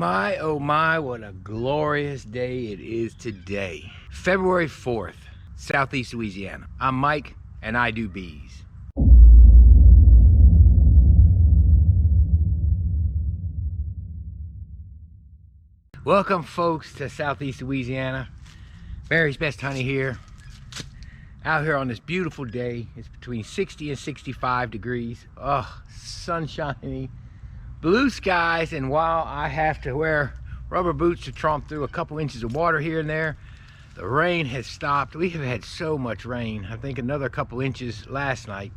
oh my, what a glorious day it is today. February 4th, Southeast Louisiana. I'm Mike and I do bees. Welcome folks to Southeast Louisiana. Mary's Best Honey here. Out here on this beautiful day. It's between 60 and 65 degrees. Oh, sunshiny, blue skies, and while I have to wear rubber boots to tromp through a couple inches of water here and there, the rain has stopped. We have had so much rain. I think another couple inches last night.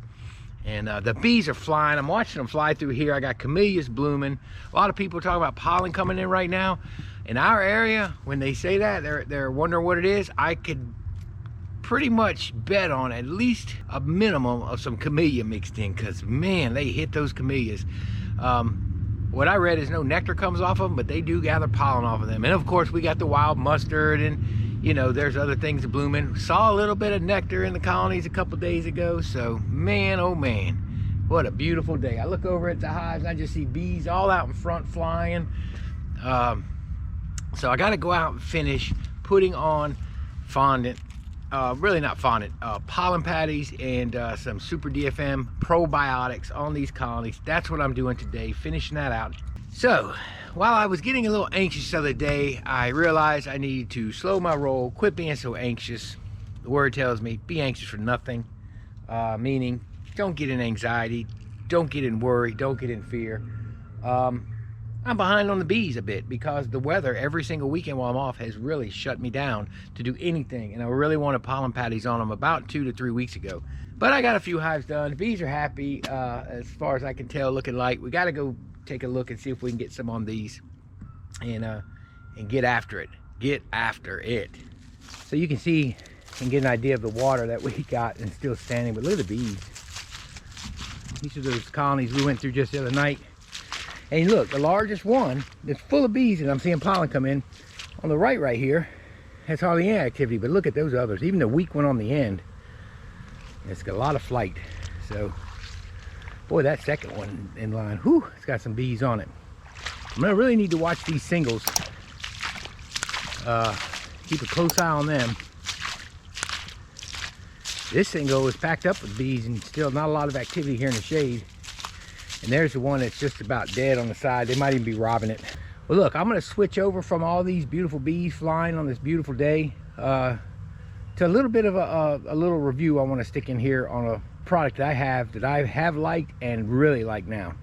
And the bees are flying. I'm watching them fly through here. I got camellias blooming. A lot of people are talking about pollen coming in right now. In our area, when they say that, they're wondering what it is. I could pretty much bet on at least a minimum of some camellia mixed in, because man, they hit those camellias. What I read is no nectar comes off of them, but they do gather pollen off of them. And of course, we got the wild mustard, and you know, there's other things blooming. Saw a little bit of nectar in the colonies a couple days ago. So man, oh man, what a beautiful day. I look over at the hives and I just see bees all out in front flying. So I got to go out and finish putting on fondant, really not fondant, pollen patties and some super DFM probiotics on these colonies. That's what I'm doing today, finishing that out. So while I was getting a little anxious the other day, I realized I needed to slow my roll, quit being so anxious. The word tells me be anxious for nothing, meaning don't get in anxiety, don't get in worry, don't get in fear. I'm behind on the bees a bit because the weather every single weekend while I'm off has really shut me down to do anything, and I really wanted pollen patties on them about 2 to 3 weeks ago. But I got a few hives done. The bees are happy as far as I can tell, looking like. We got to go take a look and see if we can get some on these and get after it. Get after it. So you can see and get an idea of the water that we got and still standing. But look at the bees. These are those colonies we went through just the other night. And look, the largest one that's full of bees, and I'm seeing pollen come in on the right here, has hardly any activity. But look at those others, even the weak one on the end, it's got a lot of flight. So boy, that second one in line, whew, it's got some bees on it. I'm gonna really need to watch these singles, keep a close eye on them. This single is packed up with bees and still not a lot of activity here in the shade. And there's the one that's just about dead on the side. They might even be robbing it. Well, look, I'm going to switch over from all these beautiful bees flying on this beautiful day to a little bit of a little review I want to stick in here on a product that I have liked and really like now.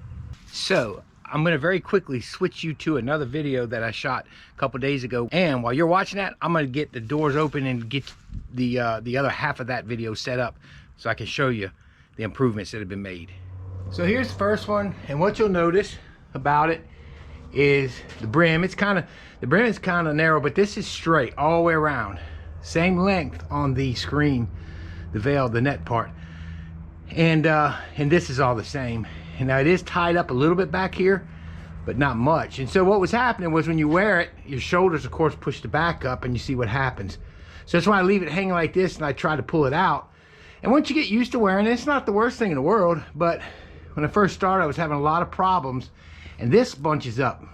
So I'm going to very quickly switch you to another video that I shot a couple days ago. And while you're watching that, I'm going to get the doors open and get the other half of that video set up so I can show you the improvements that have been made. So here's the first one, and what you'll notice about it is the brim. The brim is kind of narrow, but this is straight all the way around. Same length on the screen, the veil, the net part. And this is all the same. And now it is tied up a little bit back here, but not much. And so what was happening was when you wear it, your shoulders, of course, push the back up, and you see what happens. So that's why I leave it hanging like this, and I try to pull it out. And once you get used to wearing it, it's not the worst thing in the world, but when I first started, I was having a lot of problems, and this bunches up.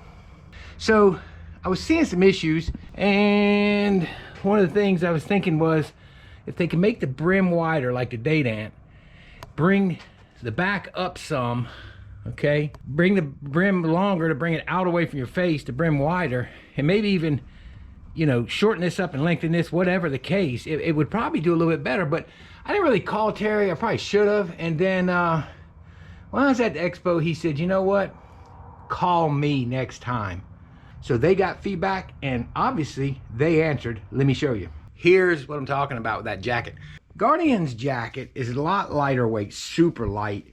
So I was seeing some issues, and one of the things I was thinking was if they can make the brim wider like the date ant, bring the back up some, okay? Bring the brim longer to bring it out away from your face, the brim wider, and maybe even, you know, shorten this up and lengthen this, whatever the case, it would probably do a little bit better. But I didn't really call Terry. I probably should have. And then when I was at the expo, he said, you know what? Call me next time. So they got feedback, and obviously they answered. Let me show you. Here's what I'm talking about with that jacket. Guardian's jacket is a lot lighter weight, super light.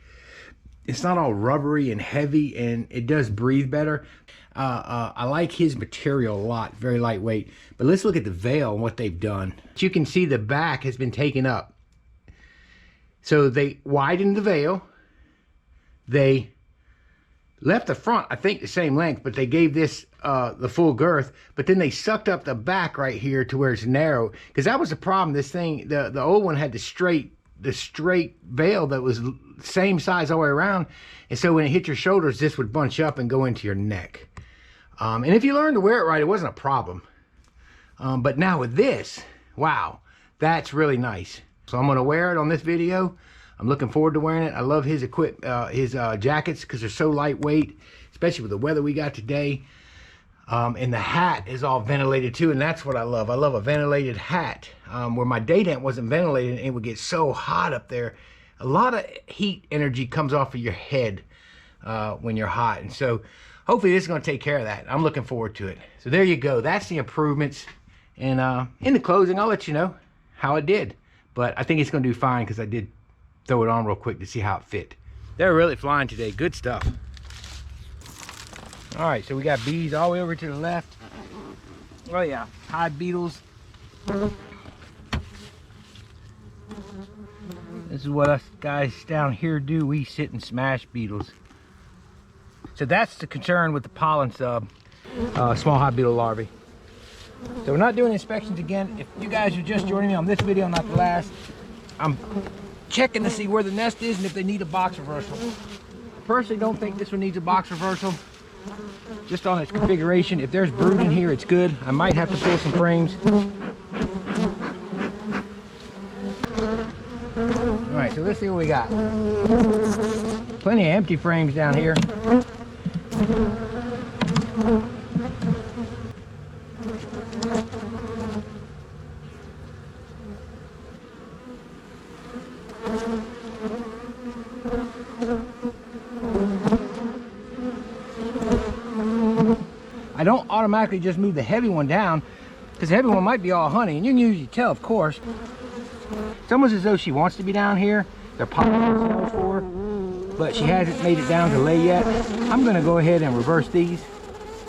It's not all rubbery and heavy, and it does breathe better. I like his material a lot, very lightweight. But let's look at the veil and what they've done. You can see the back has been taken up. So they widened the veil. They left the front, I think, the same length, but they gave this the full girth. But then they sucked up the back right here to where it's narrow, because that was the problem. This thing, the old one had the straight veil that was same size all the way around, and so when it hit your shoulders, this would bunch up and go into your neck. And if you learn to wear it right, it wasn't a problem. But now with this, wow, that's really nice. So I'm gonna wear it on this video. I'm looking forward to wearing it. I love his jackets because they're so lightweight, especially with the weather we got today. And the hat is all ventilated too, and that's what I love. I love a ventilated hat. Where my day tent wasn't ventilated, and it would get so hot up there. A lot of heat energy comes off of your head when you're hot, and so hopefully this is going to take care of that. I'm looking forward to it. So there you go. That's the improvements. And in the closing, I'll let you know how it did. But I think it's going to do fine because I did throw it on real quick to see how it fit. They're really flying today. Good stuff. All right, so we got bees all the way over to the left. Oh yeah, hive beetles. This is what us guys down here do. We sit and smash beetles. So that's the concern with the pollen sub, small hive beetle larvae. So we're not doing inspections again. If you guys are just joining me on this video, not the last, I'm checking to see where the nest is and if they need a box reversal. I personally don't think this one needs a box reversal, just on its configuration. If there's brood in here, it's good. I might have to pull some frames. All right, so let's see what we got. Plenty of empty frames down here. I don't automatically just move the heavy one down because the heavy one might be all honey, and you can usually tell, of course. It's almost as though she wants to be down here. They're popping cells for her, but she hasn't made it down to lay yet. I'm going to go ahead and reverse these.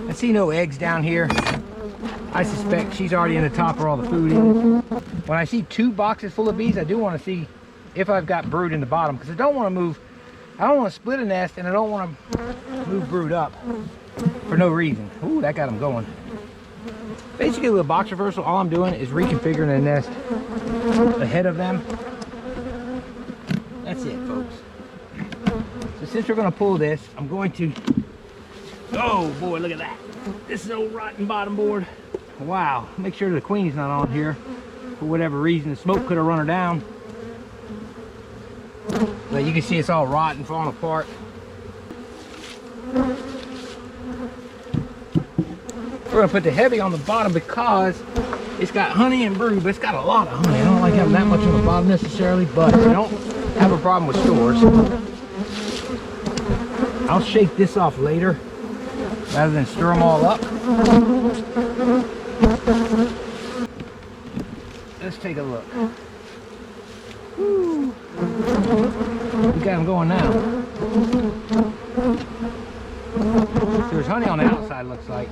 I see no eggs down here. I suspect she's already in the top where all the food is. When I see 2 boxes full of bees, I do want to see if I've got brood in the bottom, because I don't want to move. I don't want to split a nest, and I don't want to move brood up for no reason. Ooh, that got them going. Basically, with a box reversal, all I'm doing is reconfiguring the nest ahead of them. That's it, folks. So since we're going to pull this, I'm going to... Oh boy, look at that. This is old rotten bottom board. Wow. Make sure the queen's not on here. For whatever reason, the smoke could have run her down. But you can see it's all rotten, falling apart. We're going to put the heavy on the bottom because it's got honey and brood, but it's got a lot of honey. I don't like having that much on the bottom necessarily, but I don't have a problem with stores. I'll shake this off later rather than stir them all up. Let's take a look. Woo. We got them going now. There's honey on the outside, looks like.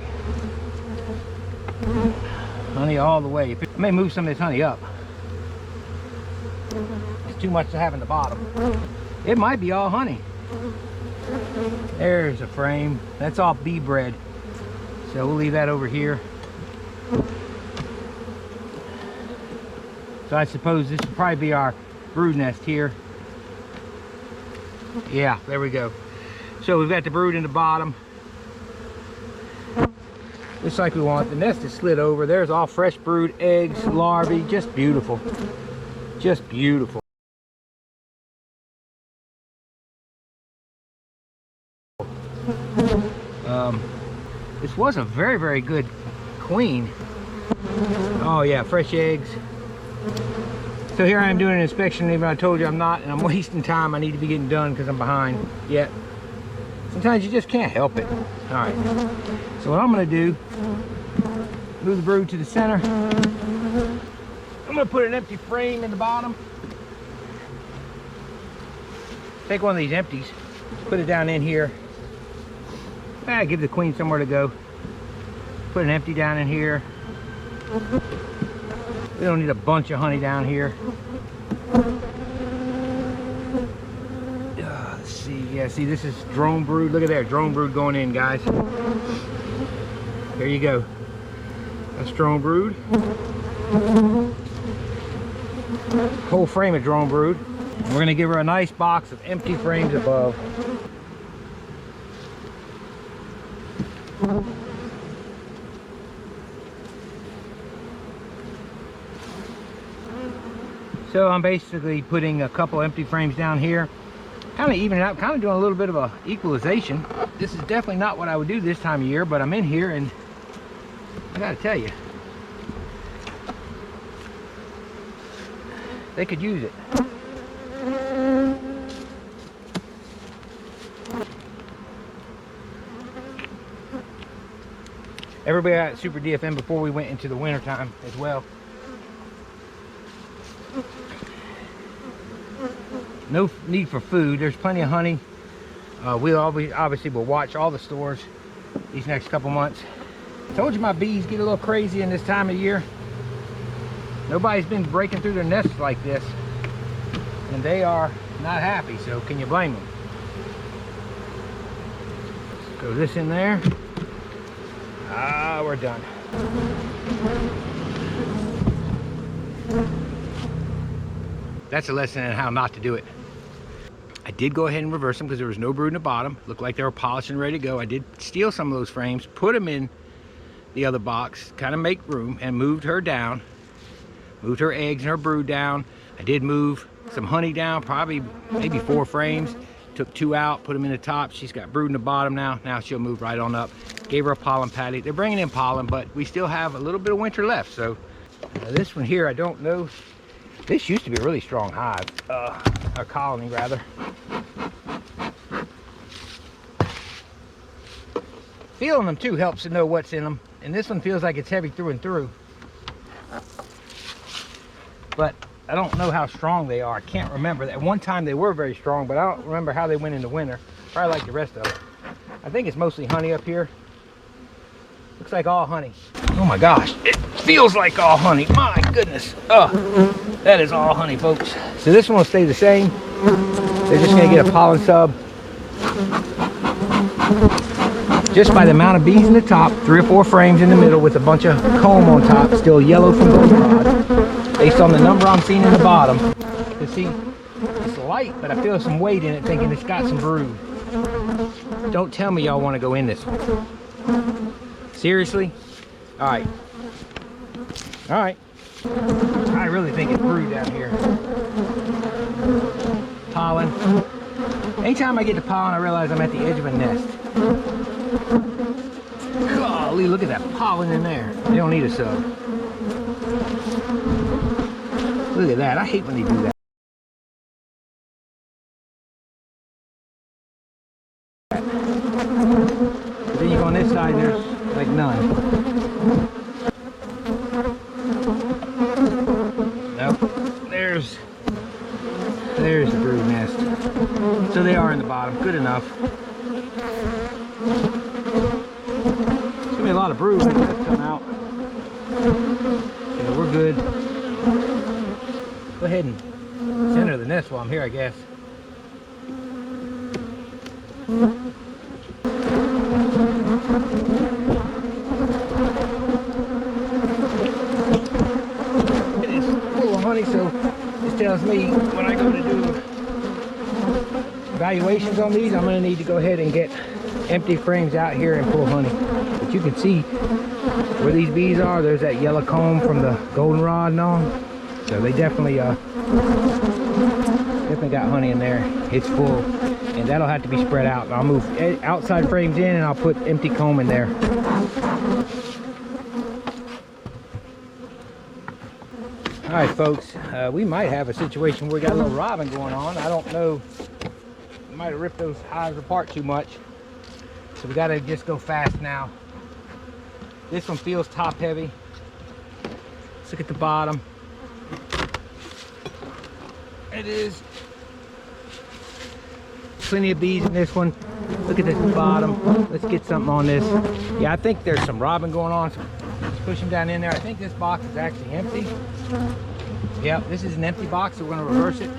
Honey all the way. I may move some of this honey up. It's too much to have in the bottom. It might be all honey. There's a frame. That's all bee bread. So we'll leave that over here. So I suppose this will probably be our brood nest here. Yeah, there we go. So we've got the brood in the bottom. Just like we want. The nest is slid over. There's all fresh brood, eggs, larvae. Just beautiful. Just beautiful. This was a very, very good queen. Oh yeah, fresh eggs. So here I am doing an inspection, even though I told you I'm not, and I'm wasting time. I need to be getting done because I'm behind yet. Sometimes you just can't help it. All right, so what I'm gonna do, move the brood to the center. I'm gonna put an empty frame in the bottom. Take one of these empties, put it down in here. Give the queen somewhere to go. Put an empty down in here. We don't need a bunch of honey down here. Let's see. Yeah, see, this is drone brood. Look at there, drone brood going in, guys. There you go. That's drone brood. Whole frame of drone brood. And we're gonna give her a nice box of empty frames above. So I'm basically putting a couple empty frames down here, kind of evening out, kind of doing a little bit of a equalization. This is definitely not what I would do this time of year, but I'm in here and I gotta tell you, they could use it. Everybody got super DFM before we went into the winter time as well. No need for food. There's plenty of honey. We obviously will watch all the stores these next couple months. I told you my bees get a little crazy in this time of year. Nobody's been breaking through their nests like this, and they are not happy, so can you blame them? Throw this in there. Ah, we're done. That's a lesson in how not to do it. I did go ahead and reverse them because there was no brood in the bottom. Looked like they were polished and ready to go. I did steal some of those frames, put them in the other box, kind of make room, and moved her down. Moved her eggs and her brood down. I did move some honey down, probably maybe 4 frames. Took 2 out, put them in the top. She's got brood in the bottom now. Now she'll move right on up. Gave her a pollen patty. They're bringing in pollen, but we still have a little bit of winter left. So this one here, I don't know. This used to be a really strong hive, a colony rather. Feeling them too helps to know what's in them. And this one feels like it's heavy through and through. But I don't know how strong they are. I can't remember. At one time they were very strong, but I don't remember how they went in the winter. Probably like the rest of them. I think it's mostly honey up here. Looks like all honey. Oh my gosh, it feels like all honey. My goodness. Oh, that is all honey, folks. So this one will stay the same. They're just gonna get a pollen sub. Just by the amount of bees in the top, 3 or 4 frames in the middle with a bunch of comb on top, still yellow from goldenrod. Based on the number I'm seeing in the bottom. You see, it's light, but I feel some weight in it, thinking it's got some brood. Don't tell me y'all want to go in this one. Seriously? All right. All right. I really think it's brood down here. Pollen. Anytime I get to pollen, I realize I'm at the edge of a nest. Golly, look at that pollen in there. They don't need a sub. Look at that. I hate when they do that. But then you go on this side and there's like none. Nope. There's the brood nest. So they are in the bottom. Good enough. It's gonna be a lot of brood when it come out. Yeah, we're good. Go ahead and center the nest while I'm here, I guess. It is full of honey, so this tells me when I go to do evaluations on these, I'm going to need to go ahead and get empty frames out here and pull honey. But you can see where these bees are. There's that yellow comb from the goldenrod and all. So they definitely got honey in there. It's full, and that'll have to be spread out. I'll move outside frames in, and I'll put empty comb in there. All right, folks, we might have a situation where we got a little robbing going on. I don't know. We might have ripped those hives apart too much, so we got to just go fast now. This one feels top heavy. Let's look at the bottom. It is plenty of bees in this one. Look at this bottom. Let's get something on this. Yeah, I think there's some robbing going on. So let's push them down in there. I think this box is actually empty. Yeah, this is an empty box, so we're going to reverse it.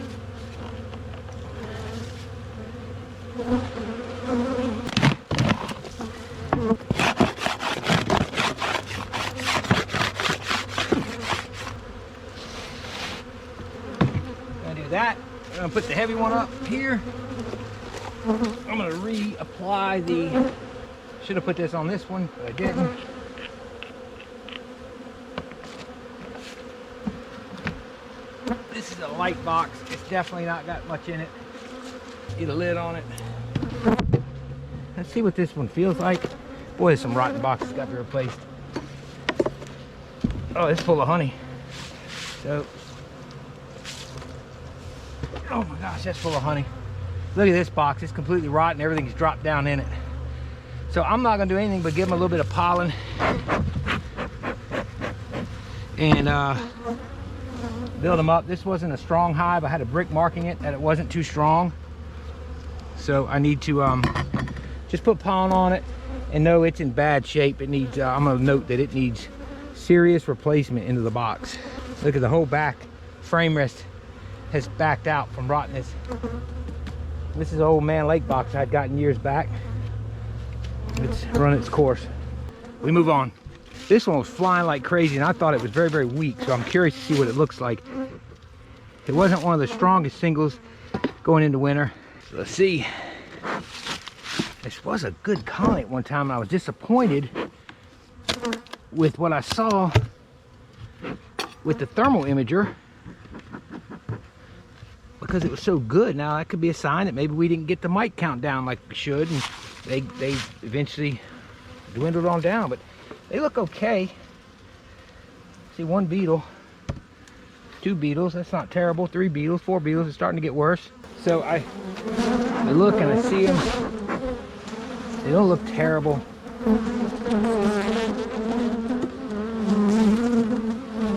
That. I'm going to put the heavy one up here. I'm going to reapply the... Should have put this on this one, but I didn't. This is a light box. It's definitely not got much in it. Get a lid on it. Let's see what this one feels like. Boy, there's some rotten boxes got to be replaced. Oh, it's full of honey. So, oh my gosh, that's full of honey. Look at this box. It's completely rotten. Everything's dropped down in it. So I'm not going to do anything but give them a little bit of pollen and build them up. This wasn't a strong hive. I had a brick marking it that it wasn't too strong. So I need to just put pollen on it and know it's in bad shape. It needs, I'm going to note that it needs serious replacement into the box. Look at the whole back frame rest has backed out from rottenness. This is an old man lake box I'd gotten years back. It's run its course. We move on. This one was flying like crazy and I thought it was very, very weak. So I'm curious to see what it looks like. It wasn't one of the strongest singles going into winter. So let's see. This was a good colony at one time and I was disappointed with what I saw with the thermal imager because it was so good. Now that could be a sign that maybe we didn't get the mite count down like we should, and they eventually dwindled on down, but they look okay. See, one beetle, two beetles, that's not terrible. 3 beetles, 4 beetles, it's starting to get worse. So I look and I see them. They don't look terrible.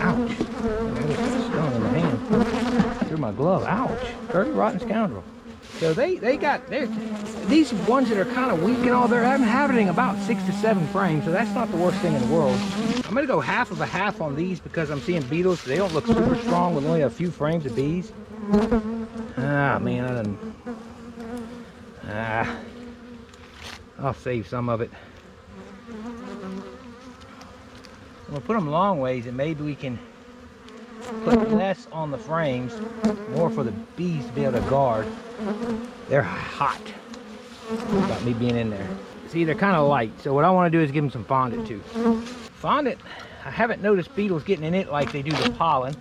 Ouch. I got stung in my hand. Through my glove. Ouch. Dirty, rotten scoundrel. So they got these ones that are kind of weak and all, they're having about 6 to 7 frames, so that's not the worst thing in the world. I'm gonna go half of a half on these because I'm seeing beetles. They don't look super strong with only a few frames of bees. Ah man, I done. I'll save some of it. I'm gonna put them long ways and maybe we can put less on the frames, more for the bees to be able to guard. They're hot about me being in there. See, they're kind of light, so what I want to do is give them some fondant too. Fondant, I haven't noticed beetles getting in it like they do the pollen.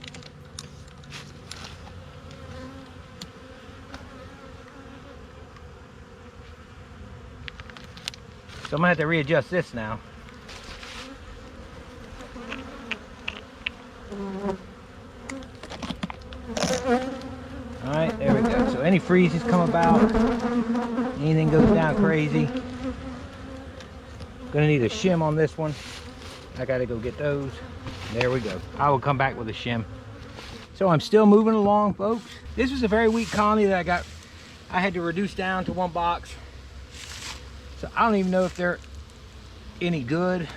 So I'm gonna have to readjust this now. All right, there we go. So any freezes come about, anything goes down crazy. Gonna need a shim on this one. I gotta go get those. There we go. I will come back with a shim. So I'm still moving along, folks. This was a very weak colony that I had to reduce down to 1 box. So I don't even know if they're any good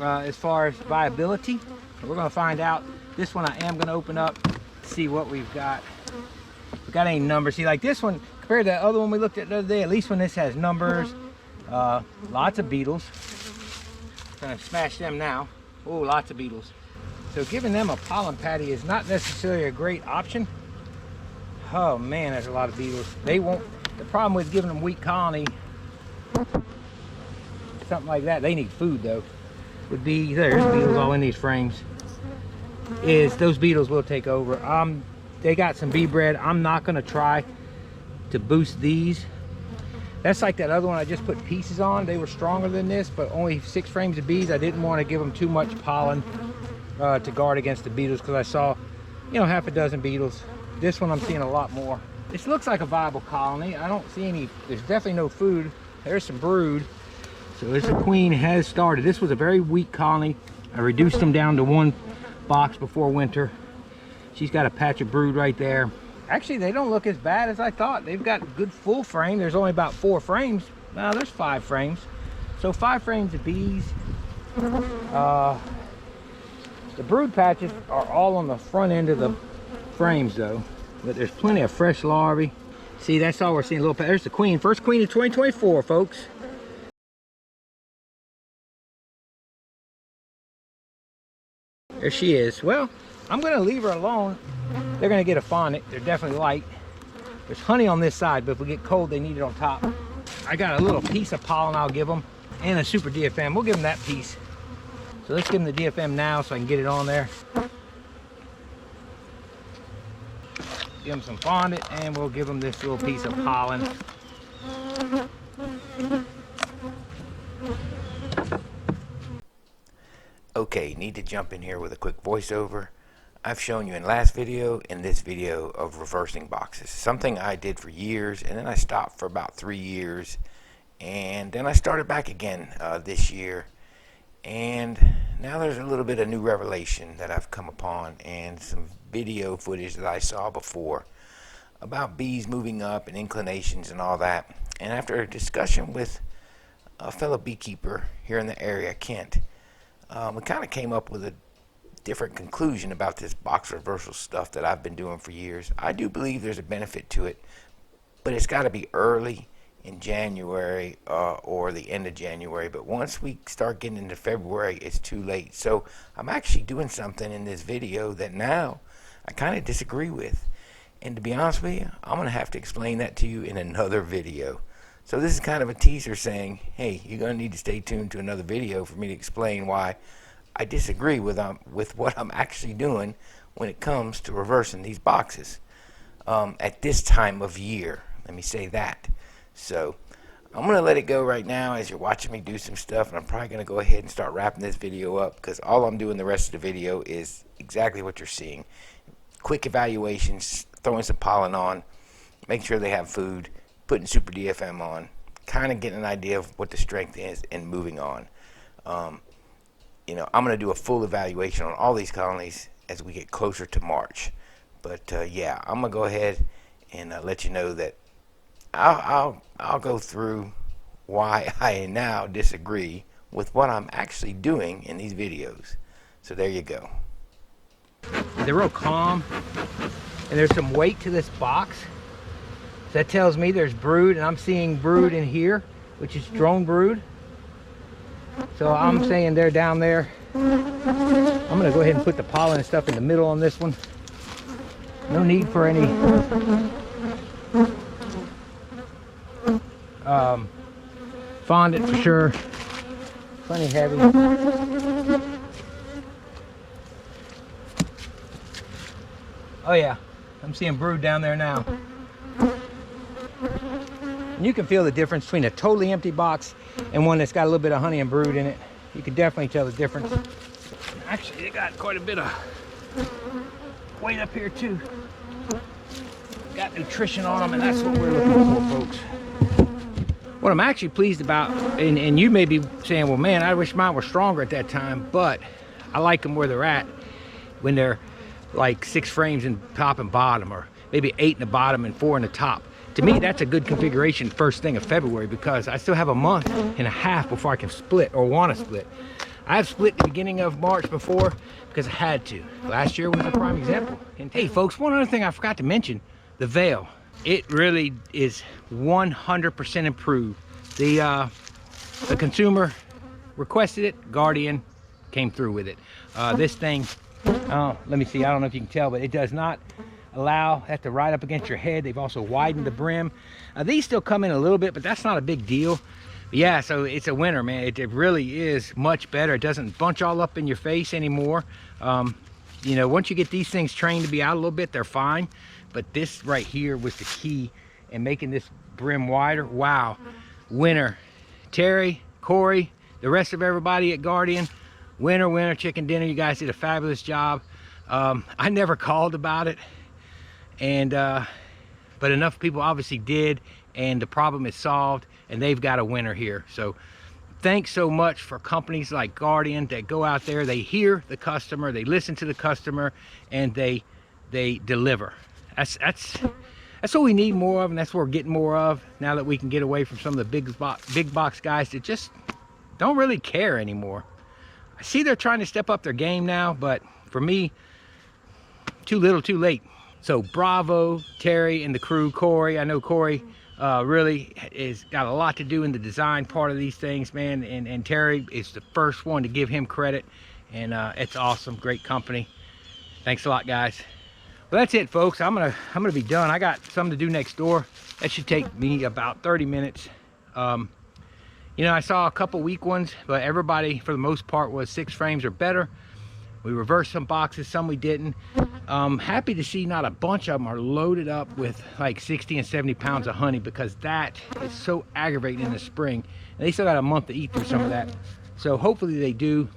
as far as viability. We're gonna find out. This one I am gonna open up, see what we've got. We got any numbers. See, like this one, compared to the other one we looked at the other day, at least when this has numbers, lots of beetles. Gonna smash them now. Oh, lots of beetles. So giving them a pollen patty is not necessarily a great option. Oh man, there's a lot of beetles. They won't. The problem with giving them weak colony, something like that, they need food though, would be, there's beetles all in these frames, is those beetles will take over. They got some bee bread. I'm not going to try to boost these. That's like that other one I just put pieces on. They were stronger than this, but only 6 frames of bees. I didn't want to give them too much pollen to guard against the beetles because I saw, you know, half a dozen beetles. This one I'm seeing a lot more. This looks like a viable colony. I don't see any, there's definitely no food. There's some brood. So this queen has started. This was a very weak colony. I reduced them down to 1 box before winter. She's got a patch of brood right there. Actually, they don't look as bad as I thought. They've got good full frame. There's only about 4 frames. Now there's 5 frames. So 5 frames of bees. The brood patches are all on the front end of the frames though. But there's plenty of fresh larvae. See, that's all we're seeing. A little. There's the queen. First queen of 2024, folks. There she is. Well, I'm going to leave her alone. They're going to get a fondant. They're definitely light. There's honey on this side, but if we get cold, they need it on top. I got a little piece of pollen I'll give them, and a super DFM. We'll give them that piece. So let's give them the DFM now so I can get it on there. give them some fondant, and we'll give them this little piece of pollen. Okay, need to jump in here with a quick voiceover. I've shown you in last video and this video of reversing boxes. Something I did for years, and then I stopped for about 3 years, and then I started back again this year. And now there's a little bit of new revelation that I've come upon, and some video footage that I saw before about bees moving up and inclinations and all that. And after a discussion with a fellow beekeeper here in the area, Kent, we kind of came up with a different conclusion about this box reversal stuff that I've been doing for years. I do believe there's a benefit to it, but it's got to be early in January or the end of January. But once we start getting into February, it's too late. So I'm actually doing something in this video that now I kind of disagree with. And to be honest with you, I'm going to have to explain that to you in another video. So this is kind of a teaser saying, hey, you're going to need to stay tuned to another video for me to explain why I disagree with what I'm actually doing when it comes to reversing these boxes at this time of year. Let me say that. So I'm going to let it go right now as you're watching me do some stuff, and I'm probably going to go ahead and start wrapping this video up, because all I'm doing the rest of the video is exactly what you're seeing. Quick evaluations, throwing some pollen on, making sure they have food, putting Super DFM on, kind of getting an idea of what the strength is, and moving on. You know, I'm going to do a full evaluation on all these colonies as we get closer to March. But yeah, I'm going to go ahead and let you know that I'll go through why I now disagree with what I'm actually doing in these videos. So there you go. They're real calm, and there's some weight to this box. So that tells me there's brood, and I'm seeing brood in here, which is drone brood. So I'm saying they're down there. I'm going to go ahead and put the pollen and stuff in the middle on this one. No need for any fondant for sure. Plenty heavy. Oh yeah, I'm seeing brood down there now. And you can feel the difference between a totally empty box and one that's got a little bit of honey and brood in it. You can definitely tell the difference. Actually, they got quite a bit of weight up here too. Got nutrition on them, and that's what we're looking for, folks. What I'm actually pleased about, and you may be saying, well man, I wish mine were stronger at that time, but I like them where they're at when they're like 6 frames in top and bottom, or maybe 8 in the bottom and 4 in the top. To me, that's a good configuration first thing of February, because I still have a month and a half before I can split or want to split. I've split the beginning of March before because I had to. Last year was a prime example. And hey folks, one other thing I forgot to mention, the veil. It really is 100% improved. The consumer requested it, Guardian came through with it. This thing, let me see, I don't know if you can tell, but it does not allow that to ride up against your head. They've also widened the brim. These still come in a little bit, but that's not a big deal. But yeah, so it's a winner, man. It really is much better. It doesn't bunch all up in your face anymore. You know, once you get these things trained to be out a little bit, they're fine. But this right here was the key in making this brim wider. Wow, winner. Terry, Corey, the rest of everybody at Guardian, winner, chicken dinner. You guys did a fabulous job. I never called about it, and but enough people obviously did, and the problem is solved, and they've got a winner here. So thanks so much for companies like Guardian that go out there, they hear the customer, they listen to the customer, and they deliver. That's what we need more of, and that's what we're getting more of now that we can get away from some of the big box guys that just don't really care anymore. I see they're trying to step up their game now, but for me, too little too late. So bravo, Terry and the crew. Corey, I know Corey really is got a lot to do in the design part of these things, man, and Terry is the first one to give him credit, and it's awesome. Great company. Thanks a lot, guys. Well, that's it, folks. I'm gonna be done. I got something to do next door. That should take me about 30 minutes. You know, I saw a couple weak ones, but everybody for the most part was 6 frames or better. We reversed some boxes, some we didn't. Happy to see not a bunch of them are loaded up with like 60 and 70 pounds of honey, because that is so aggravating in the spring. And they still got a month to eat through some of that. So hopefully they do.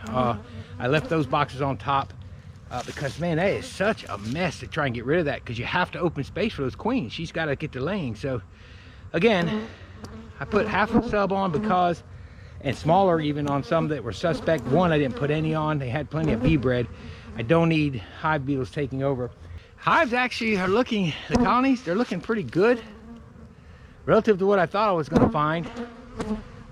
I left those boxes on top because, man, that is such a mess to try and get rid of that, because you have to open space for those queens. She's got to get to laying. So again, I put half a sub on because, and smaller even on some that were suspect. One I didn't put any on. They had plenty of bee bread. I don't need hive beetles taking over. Hives actually are looking, the colonies, they're looking pretty good relative to what I thought I was going to find.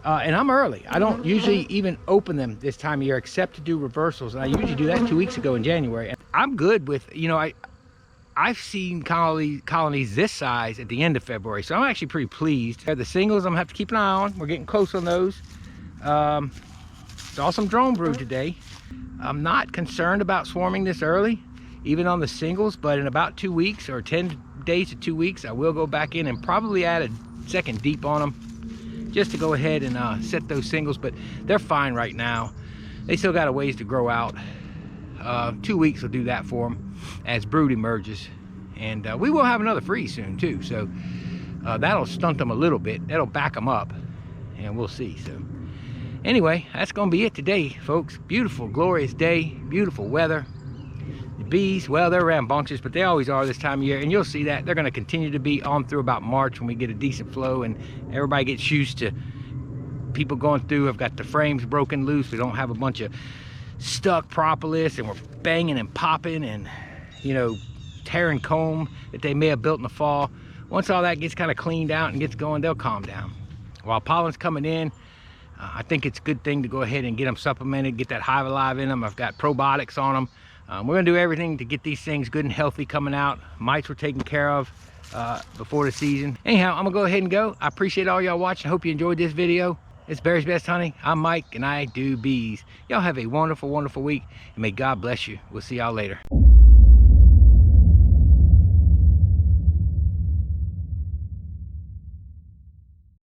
And I'm early. I don't usually even open them this time of year except to do reversals, and I usually do that 2 weeks ago in January. And I'm good with, you know, I've seen colonies this size at the end of February, so I'm actually pretty pleased. The singles I'm gonna have to keep an eye on. We're getting close on those. Saw some drone brood today. I'm not concerned about swarming this early, even on the singles, but in about 2 weeks, or 10 days to 2 weeks, I will go back in and probably add a second deep on them, just to go ahead and set those singles. But they're fine right now. They still got a ways to grow out. 2 weeks will do that for them as brood emerges. And we will have another freeze soon too, so that'll stunt them a little bit. That'll back them up, and we'll see. So anyway, that's gonna be it today, folks. Beautiful, glorious day, beautiful weather. The bees, well, they're rambunctious, but they always are this time of year, and you'll see that they're going to continue to be on through about March, when we get a decent flow and everybody gets used to people going through. I've got the frames broken loose. We don't have a bunch of stuck propolis, and we're banging and popping and, you know, tearing comb that they may have built in the fall. Once all that gets kind of cleaned out and gets going, they'll calm down. While pollen's coming in, I think it's a good thing to go ahead and get them supplemented, get that hive alive in them. I've got probiotics on them. We're gonna do everything to get these things good and healthy coming out. Mites were taken care of before the season. Anyhow, I'm gonna go ahead and go. I appreciate all y'all watching. I hope you enjoyed this video. It's Barry's Best Honey. I'm Mike, and I do bees. Y'all have a wonderful, wonderful week, and may God bless you. We'll see y'all later.